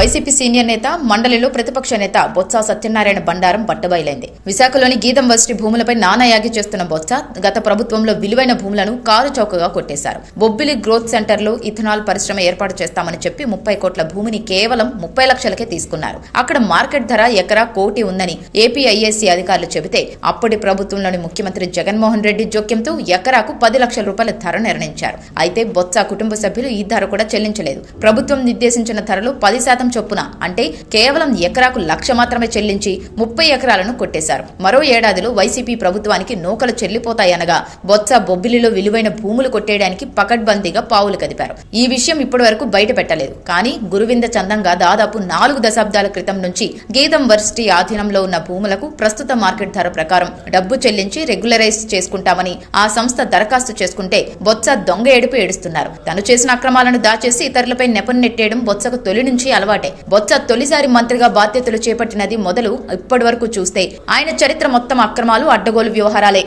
YCP senior నేత, మండలిలో ప్రతిపక్ష నేత బొత్స సత్యనారాయణ బండారం బట్టబయలైంది. విశాఖలోని గీతం వర్సిటీ భూములపై నానాయాగి చేస్తున్న బొత్స గత ప్రభుత్వంలో విలువైన భూములను కారు చౌకగా కొట్టేశారు. బొబ్బిలి గ్రోత్ సెంటర్లో ఇథనాల్ పరిశ్రమ ఏర్పాటు చేస్తామని చెప్పి 30 కోట్ల భూమిని కేవలం 30 లక్షలకే తీసుకున్నారు. అక్కడ మార్కెట్ ధర ఎకరా 1 కోటి ఉందని ఏపీఐఏసీ అధికారులు చెబితే అప్పటి ప్రభుత్వంలోని ముఖ్యమంత్రి జగన్మోహన్ రెడ్డి జోక్యంతో ఎకరాకు 10 లక్షల రూపాయల ధర నిర్ణయించారు. అయితే బొత్స కుటుంబ సభ్యులు ఈ ధర కూడా చెల్లించలేదు. ప్రభుత్వం నిర్దేశించిన ధరలో 10% చొప్పున అంటే కేవలం ఎకరాకు 1 లక్ష మాత్రమే చెల్లించి 30 ఎకరాలను కొట్టేశారు. మరో ఏడాదిలో వైసీపీ ప్రభుత్వానికి నూకలు చెల్లిపోతాయనగా బొత్స బొబ్బిలిలో విలువైన భూములు కొట్టేయడానికి పకడ్బందీగా పావులు కదిపారు. ఈ విషయం ఇప్పటి వరకు బయట పెట్టలేదు. కానీ గురువింద చందంగా దాదాపు 4 దశాబ్దాల క్రితం నుంచి గీతం వర్సిటీ ఆధీనంలో ఉన్న భూములకు ప్రస్తుత మార్కెట్ ధర ప్రకారం డబ్బు చెల్లించి రెగ్యులరైజ్ చేసుకుంటామని ఆ సంస్థ దరఖాస్తు చేసుకుంటే బొత్స దొంగ ఏడుపు ఏడుస్తున్నారు. తను చేసిన అక్రమాలను దాచేసి ఇతరులపై నెపం నెట్టేయడం బొత్సకు తొలి నుంచి అలవాటే. బొత్స తొలిసారి మంత్రిగా బాధ్యతలు చేపట్టినది మొదలు ఇప్పటి వరకు చూస్తే ఆయన చరిత్ర మొత్తం అక్రమాలు, అడ్డగోలు వ్యవహారాలే.